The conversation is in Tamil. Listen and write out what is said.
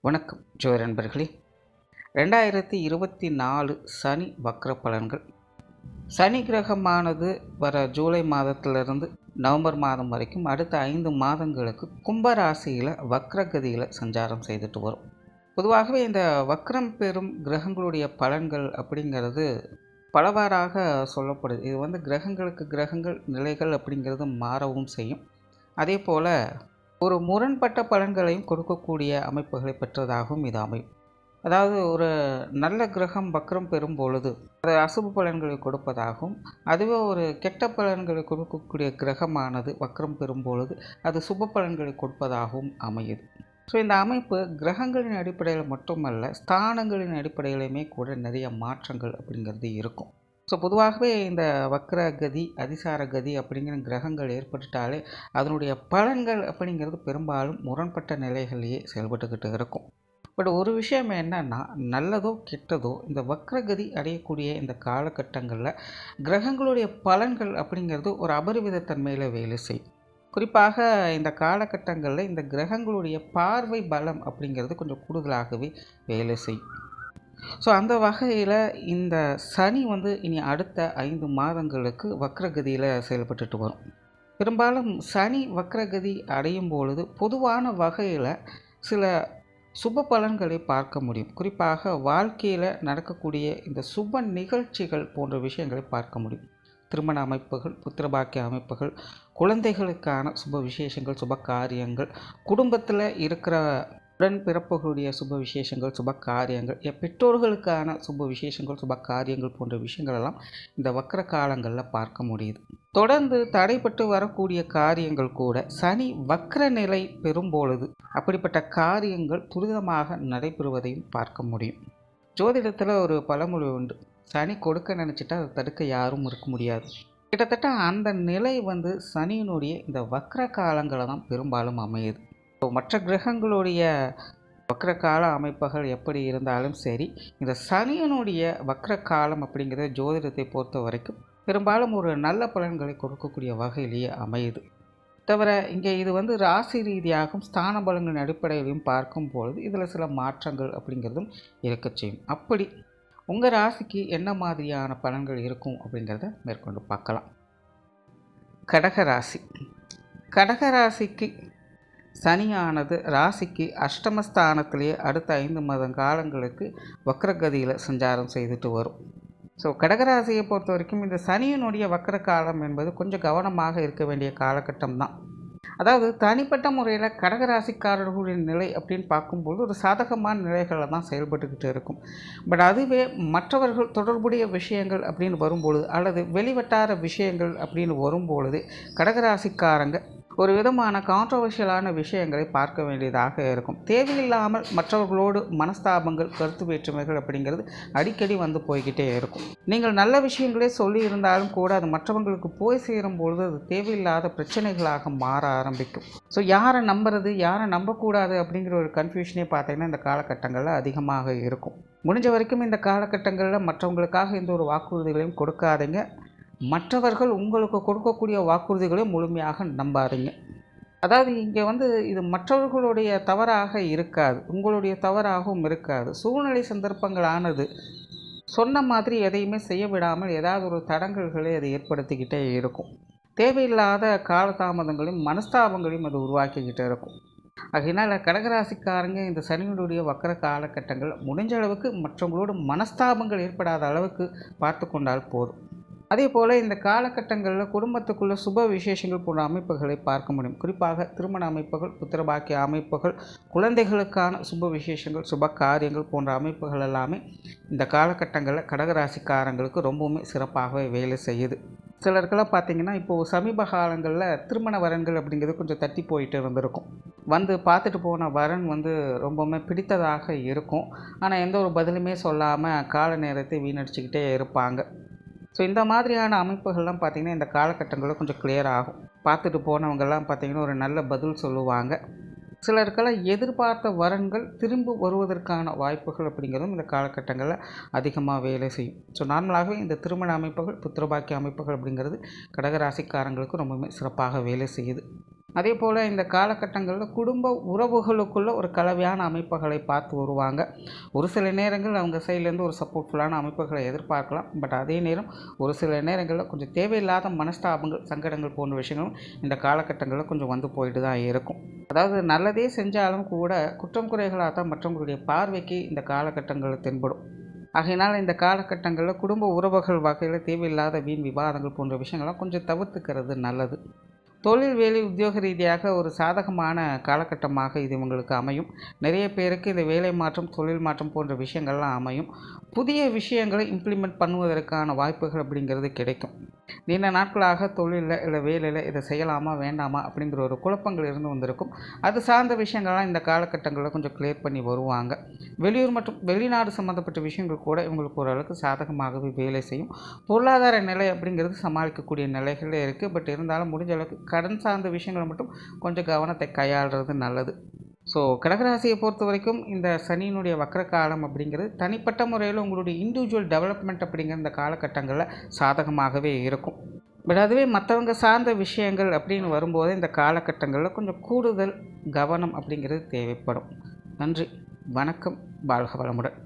வணக்கம் ஜோதி நண்பர்களே. 2024 சனி வக்ர பலன்கள். சனி கிரகமானது வர ஜூலை மாதத்திலிருந்து நவம்பர் மாதம் வரைக்கும் அடுத்த 5 மாதங்களுக்கு கும்பராசியில் வக்ரகதியில் சஞ்சாரம் செய்துட்டு வரும். பொதுவாகவே இந்த வக்ரம் பெறும் கிரகங்களுடைய பலன்கள் அப்படிங்கிறது பலவாறாக சொல்லப்படுது. இது கிரகங்களுக்கு கிரகங்கள் நிலைகள் அப்படிங்கிறது மாறவும் செய்யும். அதே போல் ஒரு முரண்பட்ட பலன்களையும் கொடுக்கக்கூடிய அமைப்புகளை பெற்றதாகவும் இது அமையும். அதாவது ஒரு நல்ல கிரகம் வக்ரம் பெறும் பொழுது அது அசுப பலன்களை கொடுப்பதாகவும், அதுவே ஒரு கெட்ட பலன்களை கொடுக்கக்கூடிய கிரகமானது வக்ரம் பெறும் பொழுது அது சுப பலன்களை கொடுப்பதாகவும் அமையுது. ஸோ இந்த அமைப்பு கிரகங்களின் அடிப்படையில் மட்டுமல்ல, ஸ்தானங்களின் அடிப்படையிலுமே கூட நிறைய மாற்றங்கள் அப்படிங்கிறது இருக்கும். ஸோ பொதுவாகவே இந்த வக்ரகதி, அதிசார கதி அப்படிங்கிற கிரகங்கள் ஏற்பட்டுட்டாலே அதனுடைய பலன்கள் அப்படிங்கிறது பெரும்பாலும் முரண்பட்ட நிலைகளிலேயே செயல்பட்டுக்கிட்டு இருக்கும். பட் ஒரு விஷயம் என்னன்னா, நல்லதோ கெட்டதோ இந்த வக்ரகதி அடையக்கூடிய இந்த காலகட்டங்களில் கிரகங்களுடைய பலன்கள் அப்படிங்கிறது ஒரு அபரிவிதத்தன்மையில் வேலை செய்யும். குறிப்பாக இந்த காலகட்டங்களில் இந்த கிரகங்களுடைய பார்வை பலம் அப்படிங்கிறது கொஞ்சம் கூடுதலாகவே வேலை செய்யும். ஸோ அந்த வகையில் இந்த சனி இனி அடுத்த 5 மாதங்களுக்கு வக்ரகதியில் செயல்பட்டுட்டு வரும். பெரும்பாலும் சனி வக்ரகதி அடையும் பொழுது பொதுவான வகையில் சில சுப பலன்களை பார்க்க முடியும். குறிப்பாக வாழ்க்கையில் நடக்கக்கூடிய இந்த சுப நிகழ்ச்சிகள் போன்ற விஷயங்களை பார்க்க முடியும். திருமண அமைப்புகள், புத்திரபாக்கிய அமைப்புகள், குழந்தைகளுக்கான சுப விசேஷங்கள், சுப காரியங்கள், குடும்பத்தில் இருக்கிற உடன் பிறப்புகளுடைய சுப விசேஷங்கள், சுப காரியங்கள், பெற்றோர்களுக்கான சுப விசேஷங்கள், சுப காரியங்கள் போன்ற விஷயங்களெல்லாம் இந்த வக்ர காலங்களில் பார்க்க முடியுது. தொடர்ந்து தடைப்பட்டு வரக்கூடிய காரியங்கள் கூட சனி வக்ர நிலை பெறும்பொழுது அப்படிப்பட்ட காரியங்கள் துரிதமாக நடைபெறுவதையும் பார்க்க முடியும். ஜோதிடத்தில் ஒரு பழமொழி உண்டு, சனி கொடுக்க நினச்சிட்டா அதை தடுக்க யாரும் இருக்க முடியாது. கிட்டத்தட்ட அந்த நிலை சனியினுடைய இந்த வக்ர காலங்களை தான் பெரும்பாலும் அமையுது. மற்ற கிரகங்களுடைய வக்ர கால அமைப்புகள் எப்படி இருந்தாலும் சரி, இந்த சனியனுடைய வக்ர காலம் அப்படிங்கிறத ஜோதிடத்தை பொறுத்த வரைக்கும் பெரும்பாலும் ஒரு நல்ல பலன்களை கொடுக்கக்கூடிய வகையிலேயே அமையுது. தவிர இங்கே இது ராசி ரீதியாகவும் ஸ்தான பலன்களின் அடிப்படையிலையும் பார்க்கும் பொழுது இதில் சில மாற்றங்கள் அப்படிங்கிறதும் இருக்க செய்யும். அப்படி உங்கள் ராசிக்கு என்ன மாதிரியான பலன்கள் இருக்கும் அப்படிங்கிறத மேற்கொண்டு பார்க்கலாம். கடகராசி. கடகராசிக்கு சனியானது ராசிக்கு அஷ்டமஸ்தானத்திலேயே அடுத்த 5 மாத காலங்களுக்கு வக்ரகதியில் சஞ்சாரம் செய்துட்டு வரும். ஸோ கடகராசியை பொறுத்த வரைக்கும் இந்த சனியினுடைய வக்ர காலம் என்பது கொஞ்சம் கவனமாக இருக்க வேண்டிய காலகட்டம் தான். அதாவது தனிப்பட்ட முறையில் கடகராசிக்காரர்களுடைய நிலை அப்படின்னு பார்க்கும்போது ஒரு சாதகமான நிலைகளில் தான் செயல்பட்டுக்கிட்டு இருக்கும். பட் அதுவே மற்றவர்கள் தொடர்புடைய விஷயங்கள் அப்படின்னு வரும்பொழுது, அல்லது வெளிவட்டார விஷயங்கள் அப்படின்னு வரும்பொழுது கடகராசிக்காரங்க ஒரு விதமான கான்ட்ரவர்ஷியலான விஷயங்களை பார்க்க வேண்டியதாக இருக்கும். தேவையில்லாமல் மற்றவர்களோடு மனஸ்தாபங்கள், கருத்து வேற்றுமைகள் அப்படிங்கிறது அடிக்கடி போய்கிட்டே இருக்கும். நீங்கள் நல்ல விஷயங்களே சொல்லி இருந்தாலும் கூட அது மற்றவங்களுக்கு போய் சேரும் பொழுது அது தேவையில்லாத பிரச்சனைகளாக மாற ஆரம்பிக்கும். ஸோ யாரை நம்புறது, யாரை நம்பக்கூடாது அப்படிங்கிற ஒரு கன்ஃபியூஷனே பார்த்தீங்கன்னா இந்த காலகட்டங்களில் அதிகமாக இருக்கும். முடிஞ்ச வரைக்கும் இந்த காலகட்டங்களில் மற்றவங்களுக்காக எந்த ஒரு வாக்குறுதிகளையும் கொடுக்காதீங்க. மற்றவர்கள் உங்களுக்கு கொடுக்கக்கூடிய வாக்குறுதிகளையும் முழுமையாக நம்பாதீங்க. அதாவது இங்கே இது மற்றவர்களுடைய தவறாக இருக்காது, உங்களுடைய தவறாகவும் இருக்காது. சூழ்நிலை சந்தர்ப்பங்களானது சொன்ன மாதிரி எதையுமே செய்ய விடாமல் ஏதாவது ஒரு தடங்கல்களை அது ஏற்படுத்திக்கிட்டே இருக்கும். தேவையில்லாத காலதாமதங்களையும் மனஸ்தாபங்களையும் அது உருவாக்கிக்கிட்டே இருக்கும். அதனால் கடகராசிக்காரங்க இந்த சனியுடைய வக்கர காலகட்டங்கள் முடிஞ்ச அளவுக்கு மற்றவங்களோட மனஸ்தாபங்கள் ஏற்படாத அளவுக்கு பார்த்து கொண்டால் போதும். அதே போல் இந்த காலகட்டங்களில் குடும்பத்துக்குள்ள சுப விசேஷங்கள் போன்ற அமைப்புகளை பார்க்க முடியும். குறிப்பாக திருமண அமைப்புகள், புத்திரபாக்கிய அமைப்புகள், குழந்தைகளுக்கான சுப விசேஷங்கள், சுப காரியங்கள் போன்ற அமைப்புகள் எல்லாமே இந்த காலகட்டங்களில் கடகராசிக்காரங்களுக்கு ரொம்பவுமே சிறப்பாகவே வேலை செய்யுது. சிலருக்கெல்லாம் பார்த்திங்கன்னா இப்போது சமீப காலங்களில் திருமண வரன்கள் அப்படிங்கிறது கொஞ்சம் தட்டி போயிட்டு இருந்திருக்கும். பார்த்துட்டு போன வரன் ரொம்பவுமே பிடித்ததாக இருக்கும். ஆனால் எந்த ஒரு பதிலுமே சொல்லாமல் கால நேரத்தை வீணடிச்சுக்கிட்டே இருப்பாங்க. ஸோ இந்த மாதிரியான அமைப்புகள்லாம் பார்த்திங்கன்னா இந்த காலகட்டங்களில் கொஞ்சம் கிளியர் ஆகும். பார்த்துட்டு போனவங்கெல்லாம் பார்த்திங்கன்னா ஒரு நல்ல பதில் சொல்லுவாங்க. சிலருக்கெல்லாம் எதிர்பார்த்த வரன்கள் திரும்ப வருவதற்கான வாய்ப்புகள் அப்படிங்கிறதும் இந்த காலகட்டங்களில் அதிகமாக வேலை செய்யும். ஸோ நார்மலாகவே இந்த திருமண அமைப்புகள், புத்திரபாக்கிய அமைப்புகள் அப்படிங்கிறது கடகராசிக்காரங்களுக்கு ரொம்பவுமே சிறப்பாக வேலை செய்யுது. அதே போல் இந்த காலகட்டங்களில் குடும்ப உறவுகளுக்குள்ள ஒரு கலவையான அமைப்புகளை பார்த்து வருவாங்க. ஒரு சில நேரங்கள் அவங்க சைட்லேருந்து ஒரு சப்போர்ட்ஃபுல்லான அமைப்புகளை எதிர்பார்க்கலாம். பட் அதே நேரம் ஒரு சில நேரங்களில் கொஞ்சம் தேவையில்லாத மனஸ்தாபங்கள், சங்கடங்கள் போன்ற விஷயங்களும் இந்த காலகட்டங்களில் கொஞ்சம் வந்து போயிட்டு தான் இருக்கும். அதாவது நல்லதே செஞ்சாலும் கூட குற்றம் குறைகளாக தான் மற்றவங்களுடைய பார்வைக்கு இந்த காலகட்டங்களில் தென்படும். ஆகையினால் இந்த காலகட்டங்களில் குடும்ப உறவுகள் வகையில் தேவையில்லாத வீண் விவாதங்கள் போன்ற விஷயங்கள்லாம் கொஞ்சம் தவிர்த்துக்கிறது நல்லது. தொழில், வேலை, உத்தியோக ரீதியாக ஒரு சாதகமான காலகட்டமாக இது உங்களுக்கு அமையும். நிறைய பேருக்கு இந்த வேலை மாற்றம், தொழில் மாற்றம் போன்ற விஷயங்கள்லாம் அமையும். புதிய விஷயங்களை இம்ப்ளிமெண்ட் பண்ணுவதற்கான வாய்ப்புகள் அப்படிங்கிறது கிடைக்கும். நீண்ட நாட்களாக தொழிலில் இல்லை வேலையில் இதை செய்யலாமா வேண்டாமா அப்படிங்கிற ஒரு குழப்பங்கள் இருந்து வந்திருக்கும். அது சார்ந்த விஷயங்கள்லாம் இந்த காலகட்டங்களில் கொஞ்சம் கிளியர் பண்ணி வருவாங்க. வெளியூர் மற்றும் வெளிநாடு சம்மந்தப்பட்ட விஷயங்கள் கூட இவங்களுக்கு ஓரளவுக்கு சாதகமாகவே வேலை செய்யும். பொருளாதார நிலை அப்படிங்கிறது சமாளிக்கக்கூடிய நிலைகளே இருக்குது. பட் இருந்தாலும் முடிஞ்ச அளவுக்கு கடன் சார்ந்த விஷயங்களை மட்டும் கொஞ்சம் கவனத்தை கையாளுறது நல்லது. ஸோ கடகராசியை பொறுத்த வரைக்கும் இந்த சனியினுடைய வக்ர காலம் அப்படிங்கிறது தனிப்பட்ட முறையில் உங்களுடைய இண்டிவிஜுவல் டெவலப்மெண்ட் அப்படிங்கிற இந்த காலகட்டங்களில் சாதகமாகவே இருக்கும். பட் அதுவே மற்றவங்க சார்ந்த விஷயங்கள் அப்படின்னு வரும்போது இந்த காலகட்டங்களில் கொஞ்சம் கூடுதல் கவனம் அப்படிங்கிறது தேவைப்படும். நன்றி, வணக்கம், வாழ்க வளமுடன்.